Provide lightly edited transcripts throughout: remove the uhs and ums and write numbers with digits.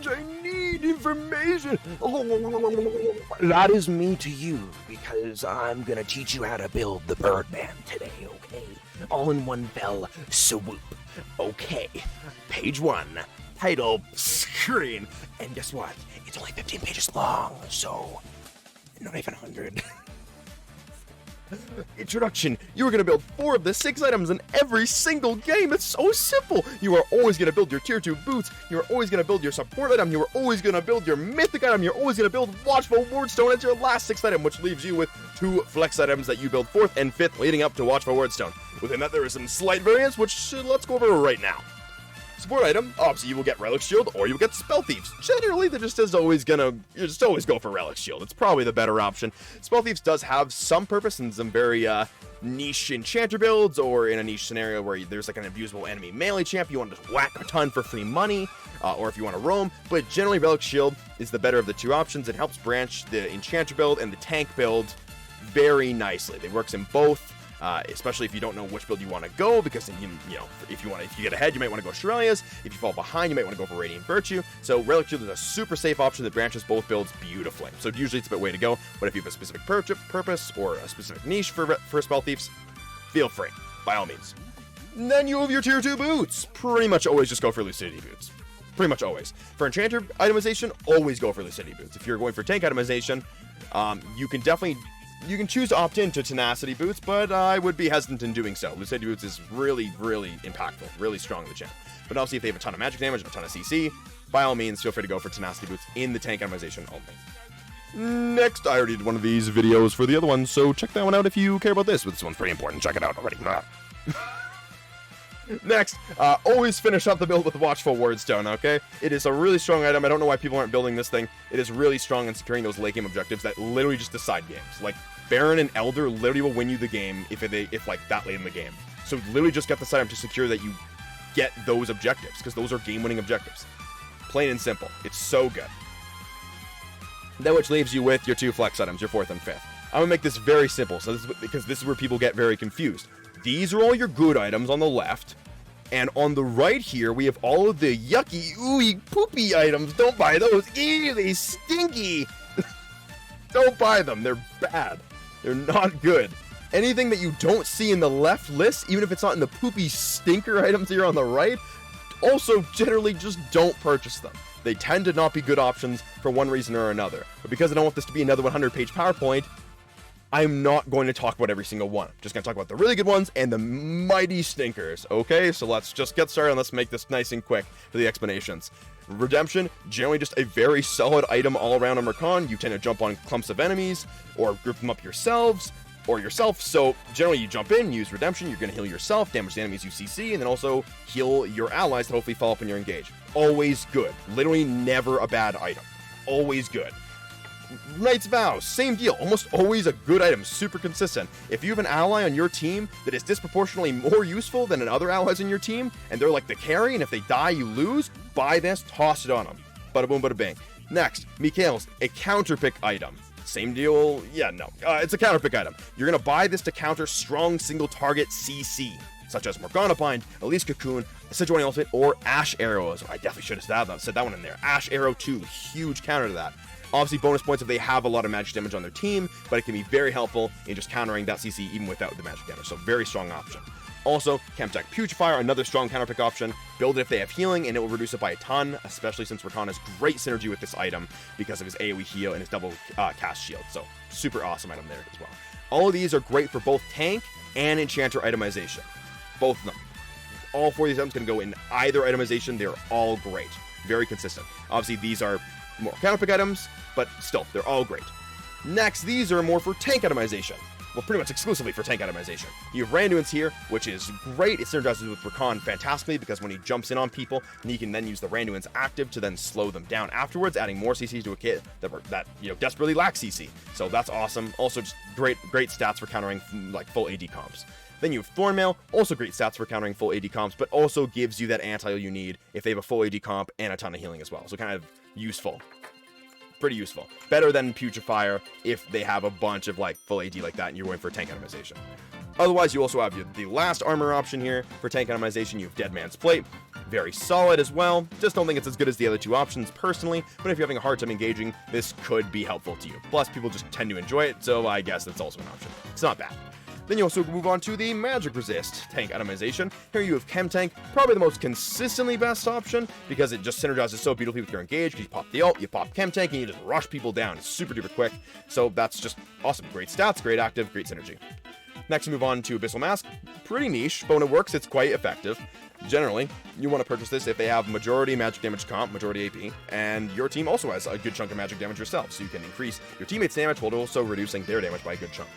Quench, I need information. That is me to you, because I'm gonna teach you how to build the Birdman today, okay? All in one fell swoop. Okay, page 1, title, screen, and guess what? It's only 15 pages long, so not even 100. Introduction. You are going to build 4 of the 6 items in every single game. It's so simple. You are always going to build your tier 2 boots. You are always going to build your support item. You are always going to build your mythic item. You're always going to build Watchful Wardstone as your last 6th item, which leaves you with 2 flex items that you build 4th and 5th leading up to Watchful Wardstone. Within that, there is some slight variance, which let's go over right now. Support item, obviously you will get Relic Shield or you will get Spell Thieves. Generally, you just always go for Relic Shield. It's probably the better option. Spell Thieves does have some purpose in some very niche enchanter builds, or in a niche scenario where there's like an abusable enemy melee champ, you want to just whack a ton for free money, or if you want to roam. But generally, Relic Shield is the better of the 2 options. It helps branch the enchanter build and the tank build very nicely. It works in both. Especially if you don't know which build you want to go, because then you know, if you get ahead, you might want to go Shurelya's. If you fall behind, you might want to go for Radiant Virtue. So Relic Shield is a super safe option that branches both builds beautifully. So usually it's a bit way to go, but if you have a specific purpose or a specific niche for Spell Thieves, feel free, by all means. And then you have your tier 2 boots. Pretty much always just go for Lucidity boots. Pretty much always. For enchanter itemization, always go for Lucidity boots. If you're going for tank itemization, you can choose to opt in to Tenacity Boots, but I would be hesitant in doing so. Lucidity Boots is really, really impactful, really strong in the champ. But obviously, if they have a ton of magic damage and a ton of CC, by all means, feel free to go for Tenacity Boots in the tank itemization only. Next, I already did one of these videos for the other one, so check that one out if you care about this. But this one's pretty important. Check it out already. Next, always finish up the build with Watchful Wardstone, okay? It is a really strong item. I don't know why people aren't building this thing. It is really strong in securing those late game objectives that literally just decide games. Like, Baron and Elder literally will win you the game if like that late in the game. So literally just get this item to secure that you get those objectives, because those are game-winning objectives. Plain and simple. It's so good. Then which leaves you with your 2 flex items, your 4th and 5th. I'm gonna make this very simple, because this is where people get very confused. These are all your good items on the left, and on the right here, we have all of the yucky, ooey, poopy items. Don't buy those. Ew, they stinky. Don't buy them. They're bad. They're not good. Anything that you don't see in the left list, even if it's not in the poopy stinker items here on the right, also generally just don't purchase them. They tend to not be good options for one reason or another. But because I don't want this to be another 100-page PowerPoint, I'm not going to talk about every single one. I'm just going to talk about the really good ones and the mighty stinkers, okay? So let's just get started and let's make this nice and quick for the explanations. Redemption, generally just a very solid item all around on Rakan. You tend to jump on clumps of enemies or group them up yourself. So generally you jump in, use Redemption, you're going to heal yourself, damage the enemies you CC, and then also heal your allies to hopefully follow up when you're engaged. Always good. Literally never a bad item. Always good. Knight's Vow, same deal, almost always a good item, super consistent. If you have an ally on your team that is disproportionately more useful than other allies in your team, and they're like the carry, and if they die, you lose, buy this, toss it on them. Bada boom, bada bang. Next, Mikhail's, a counter pick item. Same deal, it's a counter pick item. You're gonna buy this to counter strong single target CC, such as Morgana Bind, Elise Cocoon, Sejuani Ultimate, or Ash Arrows. I definitely should have said that one in there. Ash Arrow 2, huge counter to that. Obviously, bonus points if they have a lot of magic damage on their team, but it can be very helpful in just countering that CC even without the magic damage, so very strong option. Also, Chemtech Putrefier, another strong counterpick option. Build it if they have healing, and it will reduce it by a ton, especially since Rakan has great synergy with this item because of his AoE heal and his double cast shield, so super awesome item there as well. All of these are great for both tank and enchanter itemization. Both of them. All 4 of these items can go in either itemization. They're all great. Very consistent. Obviously, these are more counterpick items, but still, they're all great. Next, these are more for tank itemization. Well, pretty much exclusively for tank itemization. You have Randuin's here, which is great. It synergizes with Rakan fantastically because when he jumps in on people, he can then use the Randuin's active to then slow them down afterwards, adding more CC to a kit that desperately lacks CC. So that's awesome. Also, just great stats for countering like full AD comps. Then you have Thornmail, also great stats for countering full AD comps, but also gives you that anti-heal you need if they have a full AD comp and a ton of healing as well. So kind of useful. Pretty useful. Better than Putrefier if they have a bunch of like full AD like that and you're going for tank itemization. Otherwise, you also have the last armor option here for tank itemization. You have Dead Man's Plate. very solid as well. Just don't think it's as good as the other two options personally, but if you're having a hard time engaging, this could be helpful to you. Plus, people just tend to enjoy it, so I guess that's also an option. It's not bad. Then you also move on to the Magic Resist tank itemization. Here you have Chem Tank, probably the most consistently best option because it just synergizes so beautifully with your engage. You pop the ult, you pop Chem Tank, and you just rush people down. It's super duper quick, so that's just awesome. Great stats, great active, great synergy. Next, we move on to Abyssal Mask. Pretty niche, but when it works, it's quite effective. Generally, you want to purchase this if they have majority magic damage comp, majority AP, and your team also has a good chunk of magic damage yourself, so you can increase your teammates' damage while also reducing their damage by a good chunk.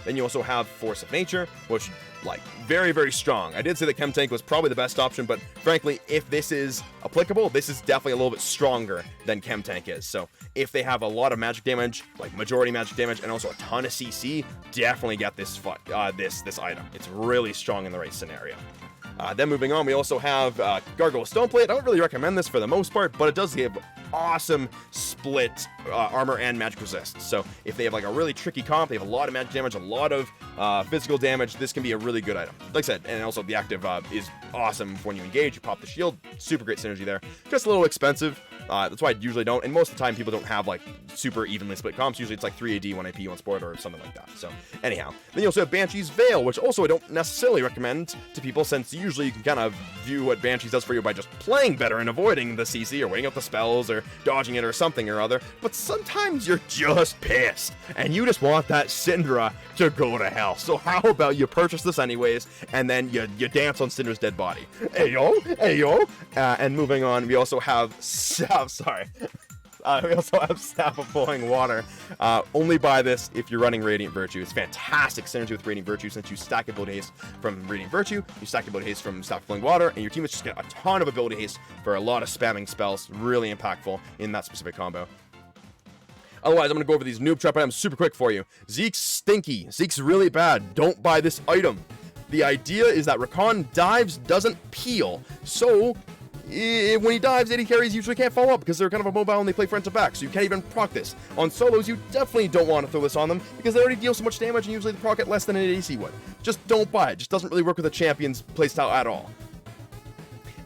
Then you also have Force of Nature, which, like, very, very strong. I did say that Chem Tank was probably the best option, but frankly, if this is applicable, this is definitely a little bit stronger than Chem Tank is. So if they have a lot of magic damage, like majority magic damage, and also a ton of CC, definitely get this this item. It's really strong in the right scenario. Then moving on, we also have Gargoyle Stoneplate. I don't really recommend this for the most part, but it does give awesome split armor and magic resist. So if they have like a really tricky comp, they have a lot of magic damage, a lot of physical damage, this can be a really good item. Like I said, and also the active is awesome when you engage, you pop the shield, super great synergy there. Just a little expensive. That's why I usually don't, and most of the time people don't have like super evenly split comps. Usually it's like 3 AD, 1 AP, 1 support, or something like that. So anyhow, then you also have Banshee's Veil, which also I don't necessarily recommend to people, since usually you can kind of view what Banshees does for you by just playing better and avoiding the CC or waiting out the spells or dodging it or something or other. But sometimes you're just pissed and you just want that Syndra to go to hell. So how about you purchase this anyways, and then you dance on Syndra's dead body. Ayo, ayo. And moving on, we also have we also have Staff of Flowing Water. Only buy this if you're running Radiant Virtue. It's fantastic synergy with Radiant Virtue, since you stack ability haste from Radiant Virtue, you stack ability haste from Staff of Flowing Water, and your team is just get a ton of ability haste for a lot of spamming spells. Really impactful in that specific combo. Otherwise, I'm going to go over these noob trap items super quick for you. Zeke's stinky. Zeke's really bad. Don't buy this item. The idea is that Rakan dives doesn't peel, so when he dives, AD carries usually can't follow up because they're kind of immobile and they play front to back, so you can't even proc this. On solos, you definitely don't want to throw this on them because they already deal so much damage and usually the proc it less than an AC would. Just don't buy it. Just doesn't really work with a champion's playstyle at all.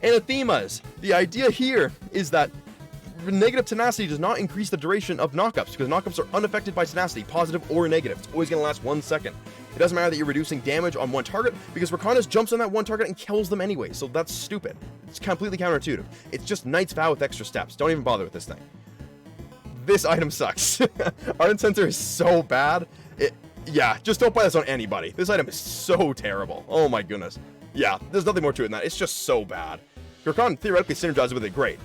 And Itemize. The idea here is that negative tenacity does not increase the duration of knockups because knockups are unaffected by tenacity, positive or negative. It's always going to last 1 second. It doesn't matter that you're reducing damage on one target because Rakan jumps on that one target and kills them anyway, so that's stupid. It's completely counterintuitive. It's just Knight's Vow with extra steps. Don't even bother with this thing. This item sucks. Ardent Sensor is so bad. Yeah, just don't buy this on anybody. This item is so terrible. Oh my goodness. Yeah, there's nothing more to it than that. It's just so bad. Rakan theoretically synergizes with it great,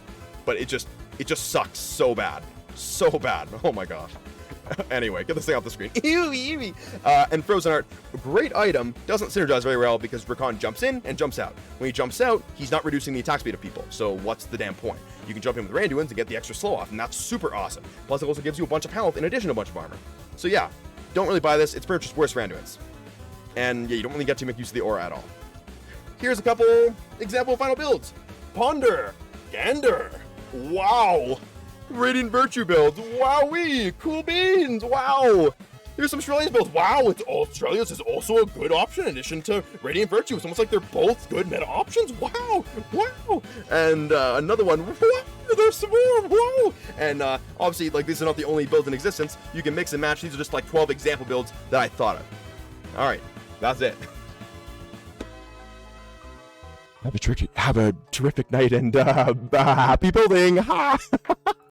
but it just sucks so bad. So bad. Oh my gosh. Anyway, get this thing off the screen. And Frozen Heart, great item, doesn't synergize very well because Rakan jumps in and jumps out. When he jumps out, he's not reducing the attack speed of people, so what's the damn point? You can jump in with Randuins and get the extra slow off, and that's super awesome. Plus, it also gives you a bunch of health in addition to a bunch of armor. So yeah, don't really buy this. It's pretty much worse Randuins. And yeah, you don't really get to make use of the aura at all. Here's a couple example final builds. Ponder, Gander, wow. Radiant Virtue builds, wowee, cool beans, wow. Here's some Australia's builds, wow, Australia's is also a good option in addition to Radiant Virtue. It's almost like they're both good meta options, wow, wow. And another one, wow, there's some more, wow. And obviously, like, these are not the only builds in existence. You can mix and match. These are just like 12 example builds that I thought of. All right, that's it. Have a terrific night and happy building. Ha!